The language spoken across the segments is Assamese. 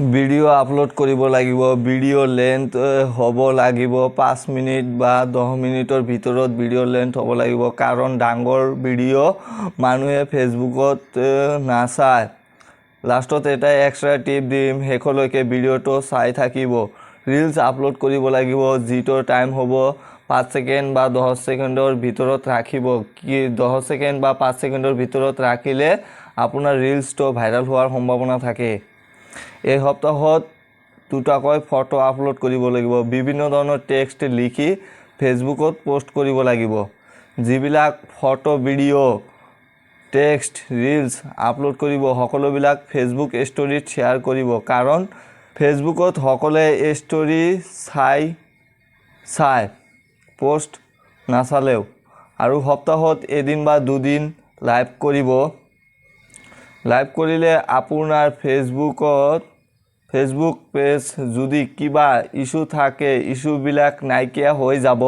ভিডিও আপলোড কৰিব লাগিব। ভিডিও লেন্থ হ'ব লাগিব 5 মিনিট বা 10 মিনিটৰ ভিতৰত ভিডিও লেন্থ হ'ব লাগিব, কাৰণ ডাঙৰ ভিডিও মানুহে ফেসবুকত নাচায়। লাষ্টত এটা এক্সট্ৰা টিপ দিম, শেষলৈকে ভিডিওটো চাই থাকিব। ৰিলছ আপলোড কৰিব লাগিব, যিটোৰ টাইম হ'ব 5 সেকেন্ড বা 10 সেকেন্ডৰ ভিতৰত ৰাখিব। কি 10 সেকেন্ড বা 5 সেকেন্ডৰ ভিতৰত ৰাখিলে আপোনাৰ ৰিলছটো ভাইৰাল হোৱাৰ সম্ভাৱনা থাকে। এই সপ্তাহত দুটাকৈ ফটো আপলোড কৰিব লাগিব। বিভিন্ন ধৰণৰ টেক্সট লিখি ফেসবুকত পোষ্ট কৰিব লাগিব। যিবিলাক photo, video, text, reels upload কৰিব সকলোবিলাক ফেসবুক ষ্টৰীত শ্বেয়াৰ কৰিব, কাৰণ ফেসবুকত সকলোৱে ষ্টৰী চাই পোষ্ট নাচালেও। আৰু সপ্তাহত এদিন বা দুদিন লাইভ কৰিব। লাইভ কৰিলে আপোনাৰ ফেসবুক পেজ যদি কিবা ইস্যু থাকে, ইস্যুবিলাক নাইকিয়া হৈ যাব।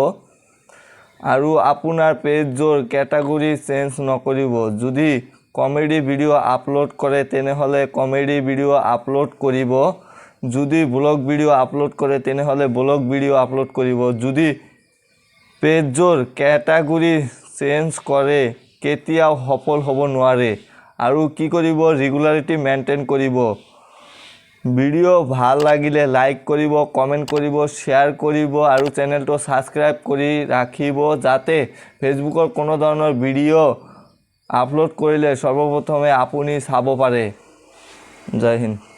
আৰু আপোনাৰ পেজৰ কেটাগৰী চেঞ্জ নকৰিব। যদি কমেডি ভিডিও আপলোড কৰে তেনেহলে কমেডি ভিডিও আপলোড কৰিব। যদি ব্লগ ভিডিও আপলোড কৰে তেনেহলে ব্লগ ভিডিও আপলোড কৰিব। যদি পেজৰ কেটাগৰী চেঞ্জ কৰে কেতিয়াও সফল হ'ব নোৱাৰে। আৰু কি কৰিব, ৰেগুলাৰিটি মেইনটেইন কৰিব। ভিডিও ভাল লাগিলে লাইক কৰিব, কমেন্ট কৰিব, শ্বেয়াৰ কৰিব আৰু চেনেলটো সাবস্ক্ৰাইব কৰি ৰাখিব, যাতে ফেসবুকৰ কোনো ধৰণৰ ভিডিও আপলোড কৰিলে সৰ্বপ্ৰথমে আপুনি চাব পাৰে। জয় হিন্দ।